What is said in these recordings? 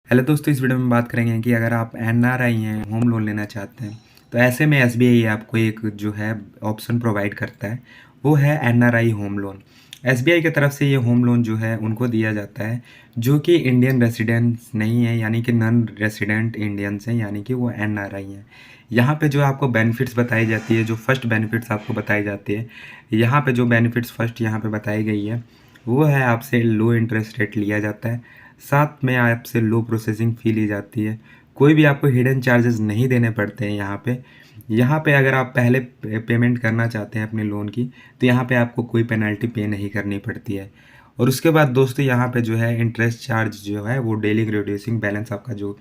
Hello दोस्तों, इस video में बात करेंगे कि अगर आप एनआरआई हैं, होम लोन लेना चाहते हैं, तो ऐसे में एसबीआई आपको एक जो है ऑप्शन प्रोवाइड करता है, वो है एनआरआई होम लोन। एसबीआई की तरफ से ये होम लोन जो है उनको दिया जाता है, जो कि इंडियन रेसिडेंट्स नहीं है, यानी कि नॉन रेसिडेंट इंडियंस हैं, यानी कि वो एनआरआई हैं। यहाँ पे जो आपको बेनिफिट्स बताई जाती है, जो फर्स्ट बेनिफिट्स आपको बताई जाती है, यहाँ पे जो बेनिफिट्स फर्स्ट यहाँ पे बताई गई है, वो है आपसे लो इंटरेस्ट रेट लिया जाता है। साथ में आपसे लो प्रोसेसिंग फ़ी ली जाती है। कोई भी आपको हिडन चार्जेस नहीं देने पड़ते हैं यहाँ पे। यहाँ पे अगर आप पहले पेमेंट करना चाहते हैं अपने लोन की, तो यहाँ पे आपको कोई पेनल्टी पे नहीं करनी पड़ती है। और उसके बाद दोस्तों यहाँ पे जो है इंटरेस्ट चार्ज जो है वो डेली रिड्यूसिंग बैलेंस, आपका जो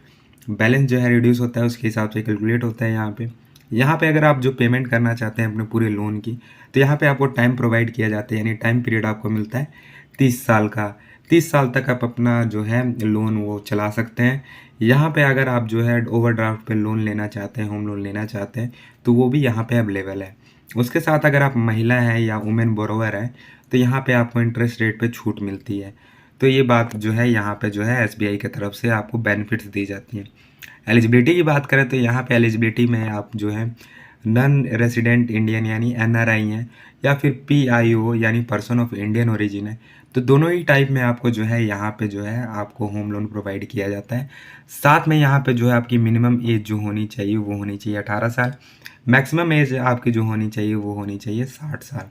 बैलेंस जो है रिड्यूस होता है उसके हिसाब से कैलकुलेट होता है यहाँ पे। यहाँ पे अगर आप जो पेमेंट करना चाहते हैं अपने पूरे लोन की, तो यहाँ पे आपको टाइम प्रोवाइड किया जाता है, यानी टाइम पीरियड आपको मिलता है 30 साल का। 30 साल तक आप अपना जो है लोन वो चला सकते हैं। यहाँ पे अगर आप जो है ओवरड्राफ्ट पे लोन लेना चाहते हैं, होम लोन लेना चाहते हैं, तो वो भी यहाँ पे अवेलेबल है। उसके साथ अगर आप महिला हैं या वुमेन बोरोवर हैं, तो यहाँ पे आपको इंटरेस्ट रेट पे छूट मिलती है। तो ये बात जो है यहाँ पे जो है एसबीआई की तरफ से आपको बेनिफिट्स दी जाती हैं। एलिजिबिलिटी की बात करें तो यहाँ पे एलिजिबिलिटी में आप जो है नॉन रेसिडेंट इंडियन यानी एनआरआई हैं, या फिर पीआईओ यानी पर्सन ऑफ इंडियन ओरिजिन है, तो दोनों ही टाइप में आपको जो है यहाँ पे जो है आपको होम लोन प्रोवाइड किया जाता है। साथ में यहाँ पे जो है आपकी मिनिमम एज जो होनी चाहिए वो होनी चाहिए 18 साल। मैक्सिमम एज आपकी जो होनी चाहिए वो होनी चाहिए 60 साल।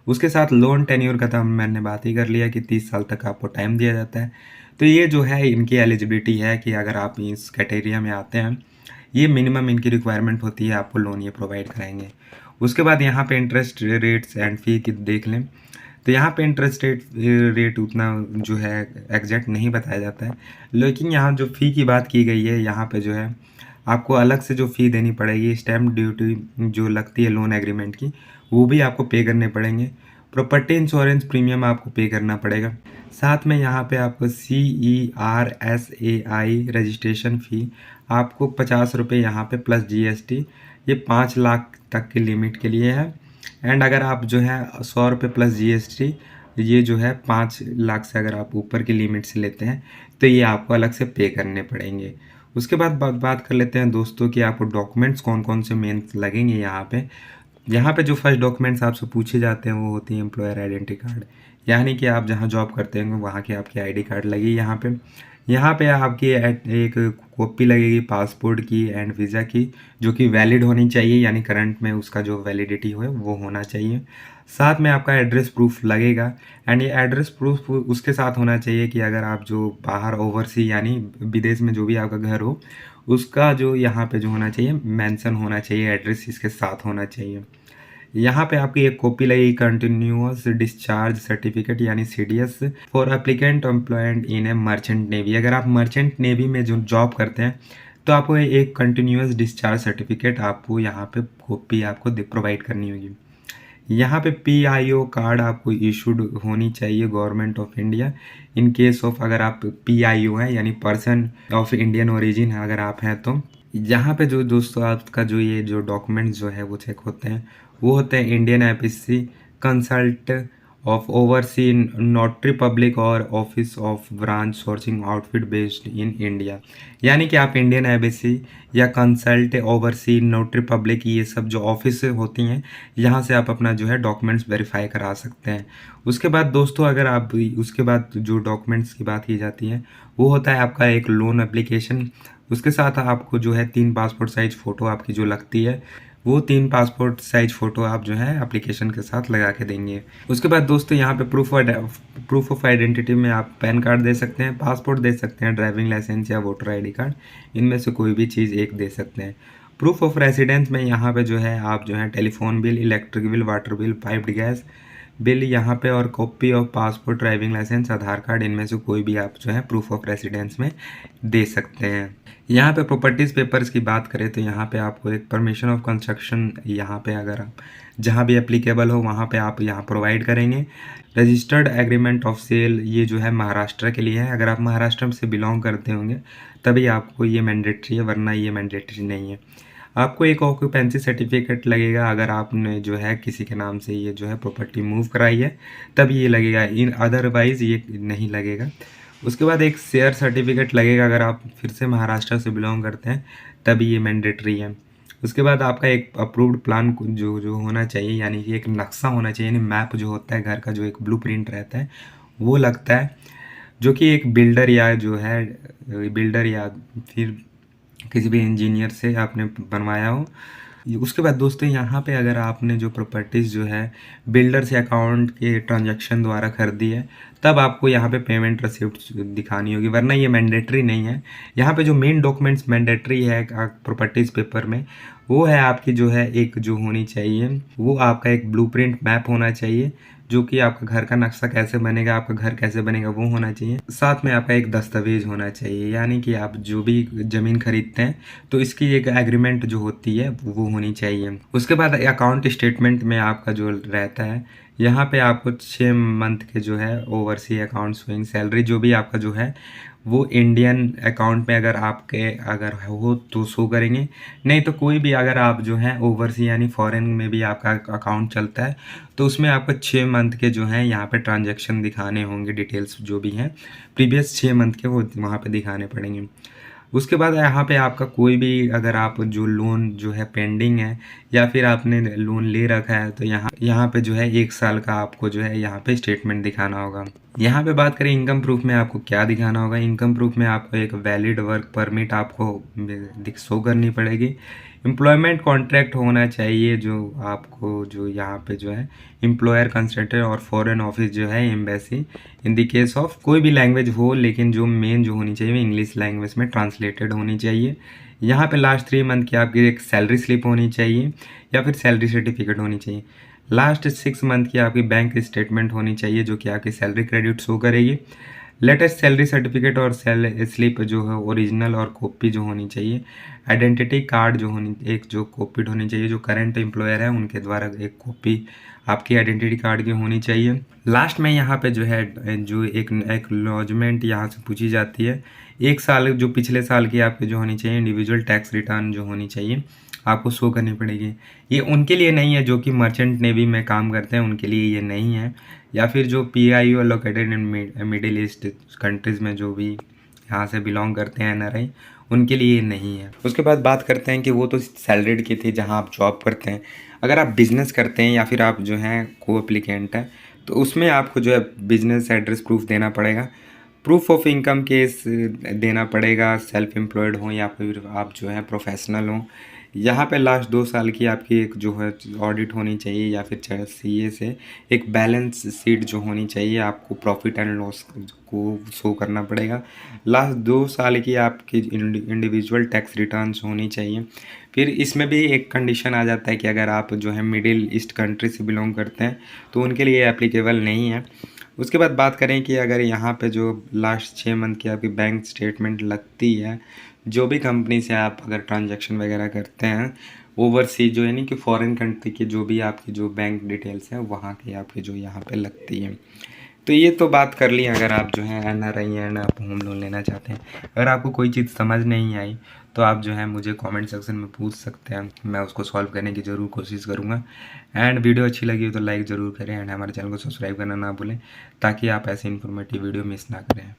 उसके साथ लोन टेन्योर का तो मैंने बात ही कर लिया कि 30 साल तक आपको टाइम दिया जाता है। तो ये जो है इनकी एलिजिबिलिटी है कि अगर आप इस क्राइटेरिया में आते हैं, ये मिनिमम इनकी रिक्वायरमेंट होती है, आपको लोन ये प्रोवाइड कराएंगे। उसके बाद यहाँ पे इंटरेस्ट रेट्स एंड फी की देख लें, तो यहाँ पे इंटरेस्ट रेट उतना जो है एग्जैक्ट नहीं बताया जाता है, लेकिन यहाँ जो फ़ी की बात की गई है, यहाँ पे जो है आपको अलग से जो फ़ी देनी पड़ेगी, स्टैम्प ड्यूटी जो लगती है लोन एग्रीमेंट की, वो भी आपको पे करने पड़ेंगे। प्रॉपर्टी इंश्योरेंस प्रीमियम आपको पे करना पड़ेगा। साथ में यहाँ पे आपको CERSAI रजिस्ट्रेशन फ़ी आपको 50 रुपये यहाँ पे प्लस जीएसटी, ये 5 लाख तक की लिमिट के लिए है। एंड अगर आप जो है 100 रुपये प्लस जीएसटी, ये जो है 5 लाख से अगर आप ऊपर की लिमिट से लेते हैं, तो ये आपको अलग से पे करने पड़ेंगे। उसके बाद बात कर लेते हैं दोस्तों कि आपको डॉक्यूमेंट्स कौन कौन से मेन लगेंगे यहाँ पे जो फर्स्ट डॉक्यूमेंट्स आपसे पूछे जाते हैं वो होती है एम्प्लॉयर आइडेंटिटी कार्ड, यानी कि आप जहाँ जॉब करते हैं वहाँ की आपकी आईडी कार्ड लगेगी यहाँ पे आपकी एक कॉपी लगेगी पासपोर्ट की एंड वीज़ा की, जो कि वैलिड होनी चाहिए, यानी करंट में उसका जो वैलिडिटी हो वो होना चाहिए। साथ में आपका एड्रेस प्रूफ लगेगा, एंड ये एड्रेस प्रूफ उसके साथ होना चाहिए कि अगर आप जो बाहर ओवरसी यानी विदेश में जो भी आपका घर हो, उसका जो यहाँ पे जो होना चाहिए मेंशन होना चाहिए, एड्रेस इसके साथ होना चाहिए। यहाँ पे आपकी एक कॉपी लगेगी कंटिन्यूअस डिस्चार्ज सर्टिफिकेट यानी CDS for applicant employed in A merchant navy. अगर आप मर्चेंट नेवी में जो जॉब करते हैं, तो आपको एक कंटिन्यूअस डिस्चार्ज सर्टिफिकेट आपको यहाँ पे कॉपी आपको प्रोवाइड करनी होगी। यहाँ पे पीआईओ कार्ड आपको इशूड होनी चाहिए government of India, in case of अगर आप पीआईओ हैं यानी पर्सन ऑफ इंडियन ओरिजिन है अगर आप हैं तो। यहाँ पे जो दोस्तों आपका जो ये जो डॉक्यूमेंट्स जो है वो चेक होते हैं, वो होते हैं Indian APC consult of oversea notary public और office of branch sourcing outfit based in India, यानी कि आप इंडियन एम्बेसी या कंसल्ट ओवरसी नोटरी पब्लिक, ये सब जो ऑफिस होती हैं, यहाँ से आप अपना जो है डॉक्यूमेंट्स वेरीफाई करा सकते हैं। उसके बाद दोस्तों अगर आप उसके बाद जो डॉक्यूमेंट्स की बात की जाती है, वो होता है आपका एक लोन एप्लीकेशन। उसके साथ आपको जो है 3 पासपोर्ट साइज फ़ोटो आपकी जो लगती है, वो 3 पासपोर्ट साइज फ़ोटो आप जो है एप्लीकेशन के साथ लगा के देंगे। उसके बाद दोस्तों यहाँ पे प्रूफ ऑफ आइडेंटिटी में आप पैन कार्ड दे सकते हैं, पासपोर्ट दे सकते हैं, ड्राइविंग लाइसेंस या वोटर आईडी कार्ड, इनमें से कोई भी चीज़ एक दे सकते हैं। प्रूफ ऑफ रेसिडेंस में यहाँ पे जो है आप जो है telephone bill, electric bill, water bill, piped gas bill यहाँ पे, और copy of passport, driving license, Aadhaar card, इनमें से कोई भी आप जो है प्रूफ ऑफ रेसिडेंस में दे सकते हैं। यहाँ पे प्रॉपर्टीज़ पेपर्स की बात करें तो यहाँ पे आपको एक परमिशन ऑफ कंस्ट्रक्शन, यहाँ पे अगर आप जहाँ भी एप्लीकेबल हो वहाँ पे आप यहाँ प्रोवाइड करेंगे। रजिस्टर्ड एग्रीमेंट ऑफ सेल, ये जो है महाराष्ट्र के लिए है, अगर आप महाराष्ट्र से बिलोंग करते होंगे तभी आपको ये मैंडेटरी है, वरना ये मैंडेटरी नहीं है। आपको एक ऑक्यूपेंसी सर्टिफिकेट लगेगा अगर आपने जो है किसी के नाम से ये जो है प्रॉपर्टी मूव कराई है, तब ये लगेगा, इन अदरवाइज़ ये नहीं लगेगा। उसके बाद एक शेयर सर्टिफिकेट लगेगा, अगर आप फिर से महाराष्ट्र से बिलोंग करते हैं तभी ये मैंडेटरी है। उसके बाद आपका एक अप्रूव्ड प्लान जो जो होना चाहिए, यानी कि एक नक्शा होना चाहिए, यानी मैप जो होता है घर का, जो एक ब्लूप्रिंट रहता है वो लगता है, जो कि एक बिल्डर या जो है बिल्डर या फिर किसी भी इंजीनियर से आपने बनवाया हो। उसके बाद दोस्तों यहाँ पे अगर आपने जो प्रॉपर्टीज़ जो है बिल्डर से अकाउंट के ट्रांजैक्शन द्वारा खरीदी है, तब आपको यहाँ पे पेमेंट रिसिप्ट दिखानी होगी, वरना ये मैंडेटरी नहीं है। यहाँ पे जो मेन डॉक्यूमेंट्स मैंडेटरी है प्रॉपर्टीज़ पेपर में, वो है आपकी जो है एक जो होनी चाहिए, वो आपका एक ब्लूप्रिंट मैप होना चाहिए, जो कि आपका घर का नक्शा कैसे बनेगा, आपका घर कैसे बनेगा वो होना चाहिए। साथ में आपका एक दस्तावेज होना चाहिए, यानी कि आप जो भी ज़मीन खरीदते हैं तो इसकी एक एग्रीमेंट जो होती है वो होनी चाहिए। उसके बाद अकाउंट स्टेटमेंट में आपका जो रहता है, यहाँ पे आपको 6 मंथ के जो है ओवरसी अकाउंट स्विंग सैलरी जो भी आपका जो है वो इंडियन अकाउंट में अगर हो तो शो करेंगे, नहीं तो कोई भी अगर आप जो है ओवरसी यानी फॉरेन में भी आपका अकाउंट चलता है तो उसमें आपको 6 मंथ के जो हैं यहाँ पे ट्रांजैक्शन दिखाने होंगे, डिटेल्स जो भी हैं प्रीवियस 6 मंथ के वो वहाँ पे दिखाने पड़ेंगे। उसके बाद यहाँ पे आपका कोई भी अगर आप जो लोन जो है पेंडिंग है या फिर आपने लोन ले रखा है तो यहाँ पे जो है 1 साल का आपको जो है यहाँ पे स्टेटमेंट दिखाना होगा। यहाँ पे बात करें इनकम प्रूफ में आपको क्या दिखाना होगा, इनकम प्रूफ में आपको एक वैलिड वर्क परमिट आपको शो करनी पड़ेगी। एम्प्लॉयमेंट कॉन्ट्रैक्ट होना चाहिए जो आपको जो यहाँ पे जो है एम्प्लॉयर कंसल्टेंट और फॉरेन ऑफिस जो है embassy in the case of कोई भी लैंग्वेज हो, लेकिन जो मेन जो होनी चाहिए इंग्लिश लैंग्वेज में ट्रांसलेटेड होनी चाहिए। यहाँ पे लास्ट 3 मंथ की आपकी एक सैलरी स्लिप होनी चाहिए या फिर सैलरी सर्टिफिकेट होनी चाहिए। लास्ट 6 मंथ की आपकी बैंक स्टेटमेंट होनी चाहिए जो कि आपकी सैलरी क्रेडिट शो करेगी। लेटेस्ट सैलरी सर्टिफिकेट और सैलरी स्लिप जो है ओरिजिनल और कॉपी जो होनी चाहिए। आइडेंटिटी कार्ड जो होनी एक जो कॉपीड होनी चाहिए, जो करंट एम्प्लॉयर है उनके द्वारा एक कॉपी आपकी आइडेंटिटी कार्ड की होनी चाहिए। लास्ट में यहाँ पे जो है जो एक एक्नॉलेजमेंट यहाँ से पूछी जाती है, 1 साल जो पिछले साल की आपकी जो होनी चाहिए इंडिविजुअल टैक्स रिटर्न जो होनी चाहिए आपको शो करनी पड़ेगी। ये उनके लिए नहीं है जो कि मर्चेंट नेवी में काम करते हैं, उनके लिए ये नहीं है, या फिर जो PIO located in middle east countries में जो भी यहाँ से बिलोंग करते हैं NRI, उनके लिए ये नहीं है। उसके बाद बात करते हैं कि वो तो सैलरीड की थी जहाँ आप जॉब करते हैं। अगर आप बिज़नेस करते हैं या फिर आप जो हैं को एप्लीकेंट हैं तो उसमें आपको जो है बिजनेस एड्रेस प्रूफ देना पड़ेगा, प्रूफ ऑफ इनकम केस देना पड़ेगा, सेल्फ एम्प्लॉयड हो या फिर आप जो है प्रोफेशनल हो। यहाँ पे लास्ट 2 साल की आपकी एक जो है ऑडिट होनी चाहिए या फिर CA से एक बैलेंस शीट जो होनी चाहिए, आपको प्रॉफिट एंड लॉस को शो करना पड़ेगा। लास्ट 2 साल की आपकी इंडिविजुअल टैक्स रिटर्न्स होनी चाहिए। फिर इसमें भी एक कंडीशन आ जाता है कि अगर आप जो है मिडिल ईस्ट कंट्री से बिलोंग करते हैं तो उनके लिए एप्लीकेबल नहीं है। उसके बाद बात करें कि अगर यहाँ पे जो लास्ट 6 मंथ की आपकी बैंक स्टेटमेंट लगती है, जो भी कंपनी से आप अगर ट्रांजैक्शन वगैरह करते हैं ओवरसीज जो यानी कि फॉरेन कंट्री की जो भी आपकी जो बैंक डिटेल्स हैं वहाँ की आपकी जो यहाँ पे लगती है। तो ये तो बात कर ली अगर आप जो है NRI एंड आप होम लोन लेना चाहते हैं। अगर आपको कोई चीज़ समझ नहीं आई तो आप जो है मुझे कमेंट सेक्शन में पूछ सकते हैं, मैं उसको सॉल्व करने की ज़रूर कोशिश करूँगा। एंड वीडियो अच्छी लगी हो तो लाइक ज़रूर करें एंड हमारे चैनल को सब्सक्राइब करना ना भूलें ताकि आप ऐसी इन्फॉर्मेटिव वीडियो मिस ना करें।